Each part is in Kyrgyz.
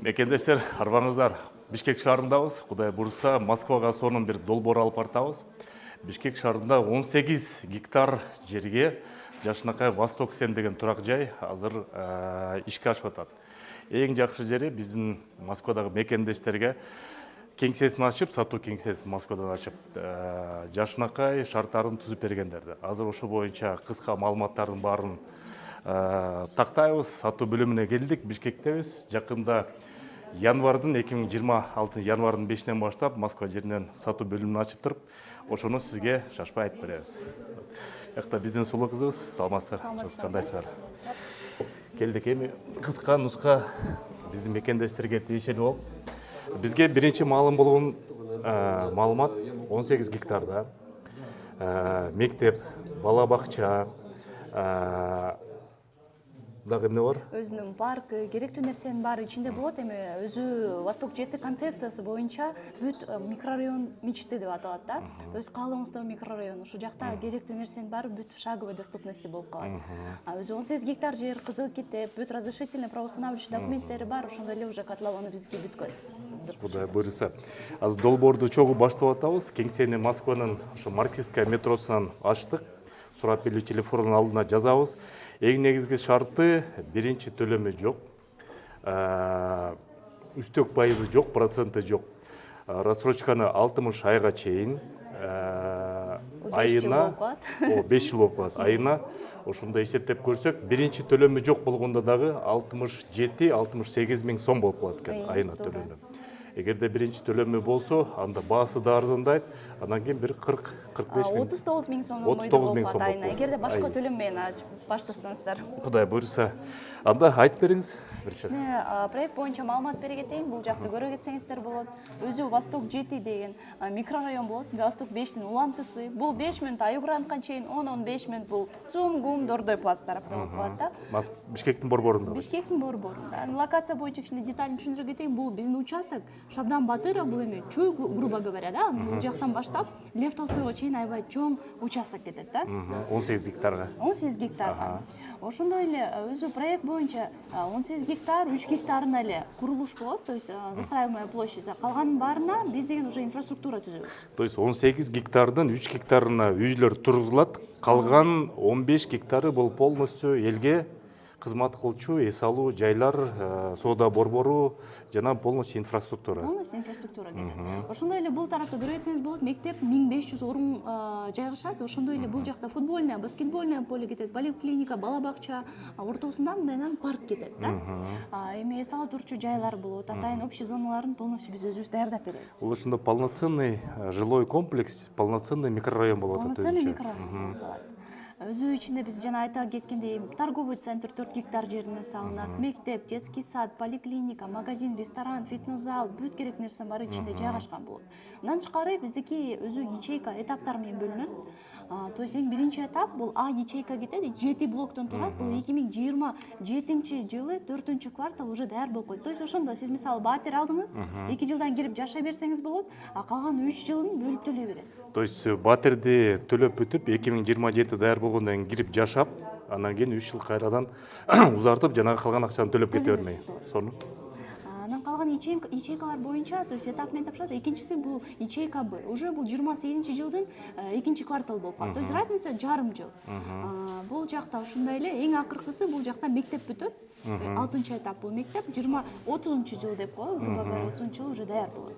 Мекендештер, арбаңыздар. Бишкек шаарындабыз. Кудай бурса, Москвага сонун бир долбоор алып бартабыз. Бишкек шаарында 18 гектар жерге Жашынакай Восток Сен деген турак жай азыр ишке ашып атат. Эң жакшы жери биздин Москвадагы мекендештерге кеңсесин ачып, сатуу кеңсесин Москвадан ачып, Жашынакай шарттарын түзүп бергендерди. Азыр ошо боюнча кыска маалыматтардын баарын тактайбыз. Сатуу бөлүмүнө келдик, Бишкектебиз. Жакында январдын 2026 январдын 5-нен баштап Москва жеринен сатуу бөлүмүн ачып туруп, ошону сизге шашпай айтып беребиз. Якта биздин сулуу кызыбыз, саламатсыздар. Кандайсыздар? Келдик, эми кыска нуска биздин мекендештерге тиешелүү болуп. Бизге биринчи маалым болгон маалымат 18 гектарда мектеп, бала бакча, дагы эмне бар? Өзүнүн паркы, керектүү нерсенин баары ичинде болот. Эми өзү Восток жети концепциясы боюнча бүт микрорайон мечти деп аталат да. То есть каалооңуздагы микрорайон ушул жакта керектүү нерсенин баары бүт шаговой доступности болуп калат. Өзү 18 гектар жер, кызыл китеп, бүт разрешительный правоустанавливающий документтери бар, ошондой эле уже котлованы бизге бүткөн. Кудай буйруса. Азыр долбоорду чогуу баштап атабыз. Кеңсени Москванын ошо Марксистская метросунан ачтык. Сурап берүү телефонунун алдына жазабыз. Эң негизги шарты биринчи төлөмү жок. Үстөк пайызы жок, проценти жок. Рассрочканы 60 айга чейин айына 5 жыл болуп калат. Айына ошондой эсептеп көрсөк, биринчи төлөмү жок болгондо дагы 67-68 миң сом болуп калат экен айына төлөмү. Эгерде биринчи төлөмү болсо, анда баасы да арзандайт, андан кийин бир 40-45 миң. 39 миң сом болуп калат айына. Эгерде башка төлөм менен баштасаңыздар. Кудай буйруса. Анда айтып бериңиз. Проект боюнча маалымат бере кетейин. Бул жакты көрө кетсеңиздер болот. Өзү Восток 7 деген микрорайон болот. Восток 5тин улантысы. Бул 5 мүнөт Аюгрантка чейин, 10-15 мүнөт бул Цум-Гум, Дордой плац тарапта болуп калат да. Бишкектин борборунда. Бишкектин борборунда. Локация боюнча кичине деталь түшүндүрө кетейин. Бул биздин участок Шабдан Батыров, бул эми Чуй, грубо говоря, да, бул жактан баштап Лев Толстойго чейин аябай чоң участок кетет да. 18 гектарга. 18 гектарга. Ошондой эле өзү проект боюнча 18 гектар, 3 гектарына эле курулуш болот, то есть застраиваемая площадь. Калганын баарына биз деген уже инфраструктура түзөбүз. То есть 18 гектардын 3 гектарына үйлөр тургузулат, калган 15 гектары бул полностью элге кызмат кылчу эс алуу жайлар, соода борбору жана полностью инфраструктура. Полностью инфраструктура кетет. Ошондой эле бул тарапта көрө кетсеңиз болот, мектеп 1500 орун жайгашат. Ошондой эле бул жакта футбольное, баскетбольное поле кетет, поликлиника, бала бакча, ортосунда мындайынан парк кетет да. Эми эс ала турчу жайлар болот, атайын общий зоналарын полностью биз өзүбүз даярдап беребиз. Бул ушунда полноценный жилой комплекс, полноценный микрорайон болот атат. Полноценный микрорайон болот. Өзү ичинде биз жана айта кеткендей торговый центр 4 гектар жерине салынат, мектеп, детский сад, поликлиника, магазин, ресторан, фитнес-зал, бүт керек нерсе баары ичинде жайгашкан болот. Мындан тышкары биздики өзү ячейка этаптар менен бөлүнөт. То есть эң биринчи этап бул А ячейка кетет, 7 блоктон турат. Бул 2027-жылы 4-квартал уже даяр болуп койт. То есть ошондо сиз мисалы батир алдыңыз, 2 жылдан кирип жашай берсеңиз болот, калган 3 жылын бөлүп төлөй бересиз. То есть батирди төлөп бүтүп 2027 даяр болгондон кийин кирип жашап, андан кийин 3 жыл кайрадан узартып, жанагы калган акчаны төлөп кете бермей. Сону Анан калган ячейкалар боюнча, то есть этап менен тапшырат. Экинчиси бул ячейка Б. Уже бул 28-жылдын 2-кварталы болуп калат. То есть разница жарым жыл. Бул жакта ушундай эле эң акыркысы бул жакта мектеп бүтөт. 6-этап бул мектеп 30-жыл деп коелу, грубо говоря, 30-жыл уже даяр болот.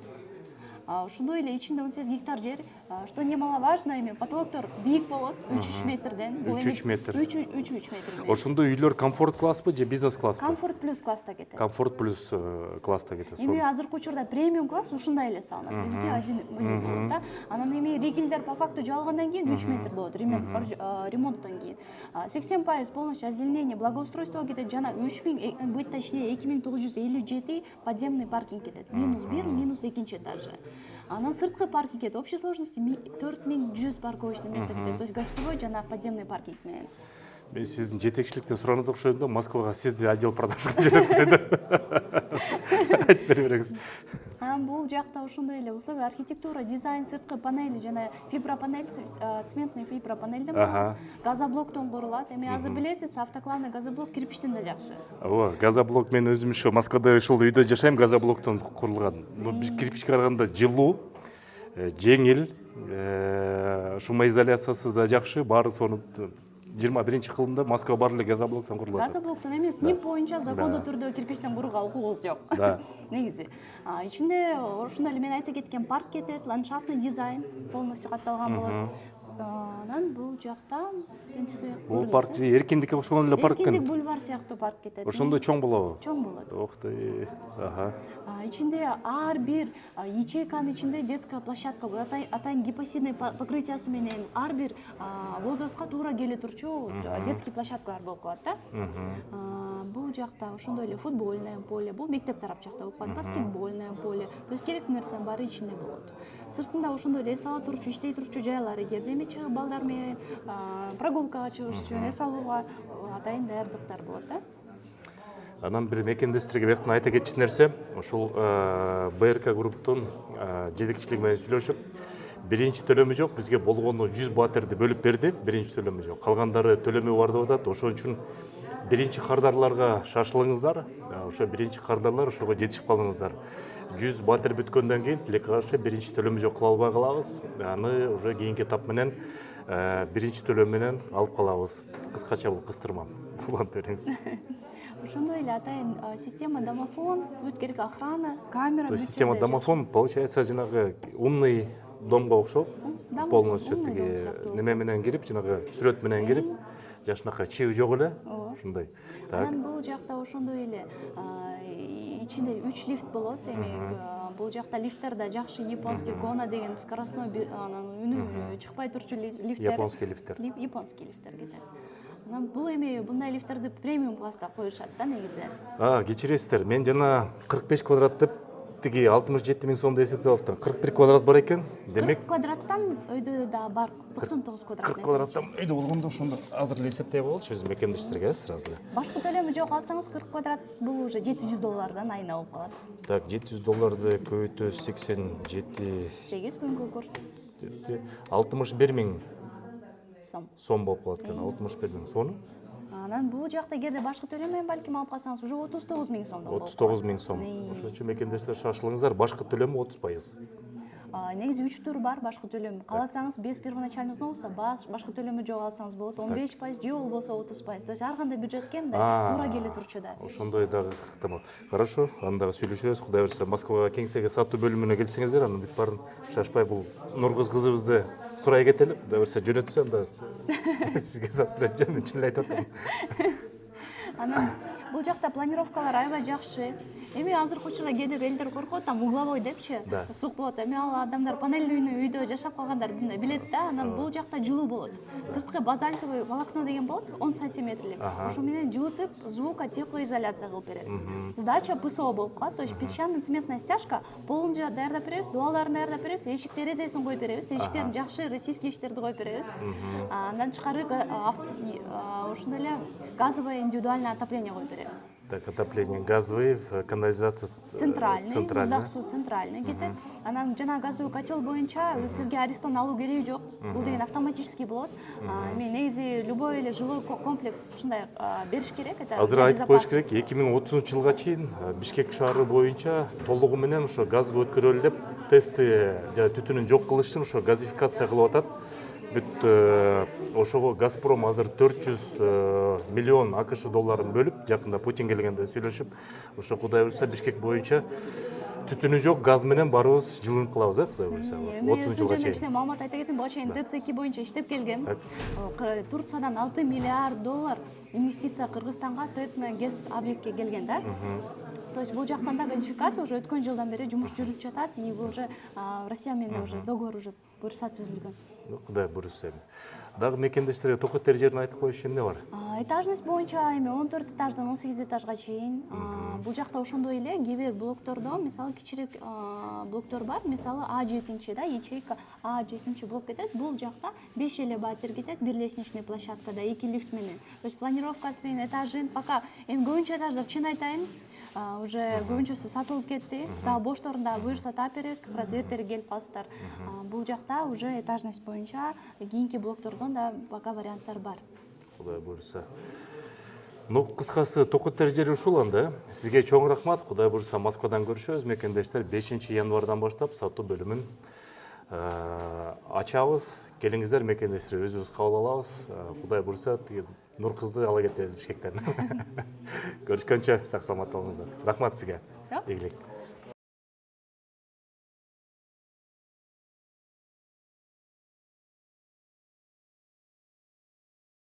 Ошондой эле ичинде 18 гектар жер, что немаловажно, эми потолоктор бийик болот, 3 метрден. 3 метр. 3 метр. Ошондой үйлөр комфорт класспы же бизнес класспы? Комфорт плюс класста кетет. Комфорт плюс класста кетет. Эми азыркы учурда премиум класс ушундай эле салынат. Бизге один болот да. Анан эми ригелдер по факту жалгандан кийин 3 метр болот, ремонттон кийин. 80% полностью озеленение, благоустройство кетет, жана 3000, бутта ичине 2957 подземный паркинг кетет. -1, -2 этажы. Анан сырткы паркинг кетет. Общей сложности 4100 парковочный место кетет. То есть гостевой жана подземный паркинг менен. Мен сиздин жетекчиликтен суранат окшойм да, Москвага сизди отдел продажга жиберип деп. Айтып бере береңиз. Бул жакта ошондой эле условия архитектура, дизайн, сырткы панели жана фибропанель, цементный фибропанелден болот. Газоблоктон курулат. Эми азыр билесиз, автоклавный газоблок кирпичтен да жакшы. Ооба, газоблок мен өзүм ошо Москвада ошол үйдө жашайм, газоблоктон курулган. Бул кирпичке караганда жылуу, жеңил, шумоизоляциясы да жакшы, баары сону 21-кылымда Москва баары эле газоблоктон курулат. Газоблоктон эмес, НИП боюнча закондуу түрдө кирпичтен курууга укугубуз жок. Негизи. Ичинде ошондой эле мен айта кеткен парк кетет, ландшафтный дизайн полностью катталган болот. Анан бул жакта, в принципе, Бул парк эркиндикке окшогон эле парк экен. Эркиндик бульвар сыяктуу парк кетет. Ошондой чоң болобу? Чоң болот. Ох ты. Ичинде ар бир ячейканын ичинде детская площадка болот. Атайын гипосидный покрытиясы менен ар бир возрастка туура келе турчу детский площадкалар болуп калат да. Бул жакта ошондой эле футбольное поле, бул мектеп тарап жакта болуп калат, баскетбольное поле. То есть керектүү нерсенин баары ичинде болот. Сыртында ошондой эле эс ала турчу, иштей турчу жайлар, эгерде эми чыгып балдар менен прогулкага чыгыш үчүн, эс алууга атайын даярдыктар болот да. Анан бир мекендештирге бияктан айта кетчү нерсе, ушул БРК групптун жетекчилиги менен сүйлөшүп, биринчи төлөмү жок, бизге болгону 100 батерди бөлүп берди, биринчи төлөмү жок. Калгандары төлөмү бар деп атат. Ошон үчүн биринчи кардарларга шашылыңыздар. Ошо биринчи кардарлар ошого жетишип калыңыздар. 100 батер бүткөндөн кийин тилекке каршы биринчи төлөмү жок кыла албай калабыз. Аны уже кийинки этап менен биринчи төлөм менен алып калабыз. Кыскача бул кыстырма. Уланып бериңиз. Ошондой эле атайын система домофон, бүт керек охрана, камера. То есть система домофон получается жанагы умный домго окшоп, полностью тиги неме менен кирип, жанагы сүрөт менен кирип, жашынакай чиби жок эле. Ошондой. Анан бул жакта ошондой эле ичинде 3 лифт болот. Эми бул жакта лифттер да жакшы, японский Кона деген скоростной үнү чыкпай турчу лифттер. Японский лифттер. Японский лифттер кетет. Анан бул эми мындай лифттерди премиум класста коюшат да негизи. Кечиресиздер, мен жана 45 квадрат деп тиги 67 000 сомду эсептеп алыптым. 41 квадрат бар экен. Демек 40 квадраттан өйдө да бар 99 квадрат. 40 квадраттан өйдө болгондо ошондо азыр эле эсептеп болчу биз мекендештерге сразу эле. Башкы төлөмү жок алсаңыз 40 квадрат бул уже $700 айына болуп калат. Так, $700 көбөйтөбүз 87 8 күнгө курс 61 000 сом болуп калат экен. 61 000 сом. Анан бул жакта эгерде башкы төлөм менен балким алып калсаңыз уже 39 000 сомдон болуп 39 000 сом. Ошон үчүн мекендештер шашылыңыздар, башкы төлөмү 30%. Негизи 3 тур бар башкы төлөм. Кааласаңыз без первоначальный взносу башкы төлөмү жок алсаңыз болот, 15%, же болбосо 30%. То есть ар кандай бюджетке мындай туура келе турчу да. Ошондой дагы ыктымал. Хорошо, аны дагы сүйлөшөбүз. Кудай буюрса Москвага кеңсеге сатуу бөлүмүнө келсеңиздер, анан бүт баарын шашпай бул Нургыз кызыбызды сурай кетели. Кудай буюрса жөнөтсөм да сизге сатып берет жөн, чын эле айтып атам. Анан бул жакта планировкалар аябай жакшы. Эми азыркы учурда кээде элдер коркот, там угловой депчи, сук болот. Эми ал адамдар панельдүү үйдө жашап калгандар билет да. Анан бул жакта жылуу болот. Сырткы базальтовый волокно деген болот, 10 сантиметрлик. Ошо менен жылытып, звука теплоизоляция кылып беребиз. Сдача ПСО болуп калат. То есть песчаный цементная стяжка полун даярдап беребиз, дуалдарын даярдап беребиз, эшик терезесин коюп беребиз. Эшиктерин жакшы российский эшиктерди коюп беребиз. Андан тышкары ошондой эле газовое индивидуальное отопление коюп беребиз. Так, отопление газовый, канализация центральный, муздак суу центральный кетет. Анан жана газовый котел боюнча сизге арестон алуу кереги жок. Бул деген автоматический болот. Эми негизи любой эле жилой комплекс ушундай бериш керек. Азыр айтып коюш керек, 2030-жылга чейин Бишкек шаары боюнча толугу менен ошо газга өткөрөлү деп тестти түтүнүн жок кылыш үчүн ошо газификация кылып атат. Бүт ошого Газпром азыр 400 миллион АКШ долларын бөлүп, жакында Путин келгенде сүйлөшүп, ошо Кудай буюрса Бишкек боюнча түтүнү жок газ менен баарыбыз жылынып калабыз, Кудай буюрса. 30 жылга чейин. Маалымат айта кетейин, буга чейин ТЦК боюнча иштеп келгем. Турциядан $6 миллиард инвестиция Кыргызстанга ТЭЦ менен ГЭС объектке келген да. То есть бул жактан да газификация уже өткөн жылдан бери жумуш жүрүп жатат, и уже Россия менен уже договор уже буюрса түзүлгөн. Кудай буюрса. Дагы мекендештерге токеттер жерин айтып коюш эмне бар? Этажность боюнча эми 14 этаждан 18 этажга чейин. Бул жакта ошондой эле кээ бир блоктордо мисалы кичирээк блоктор бар. Мисалы А7 да, ячейка А7 блок кетет. Бул жакта 5 элеватор кетет, бир лестничный площадкада 2 лифт менен. То есть планировкасын, этажын пока эми көбүнчө этаждар чын айтайын, уже көбүнчөсү сатылып кетти. Дагы бошторун дагы буюрса таап беребиз, как раз эртерээк келип калсыздар. Бул жакта уже этажность боюнча кийинки блоктордон да пока варианттар бар. Кудай буюрса. Ну, кыскасы токеттер жери ушул анда. Сизге чоң рахмат. Кудай буюрса Москвадан көрүшөбүз. Мекендештер 5 январдан баштап сатуу бөлүмүн ачабыз. Келиңиздер, мекендештер өзүбүз кабыл алабыз. Кудай буюрса Нур кызды ала кетебиз Бишкектен. Көрүшкөнчө сак саламат болуңуздар. Рахмат сизге. Ийгилик.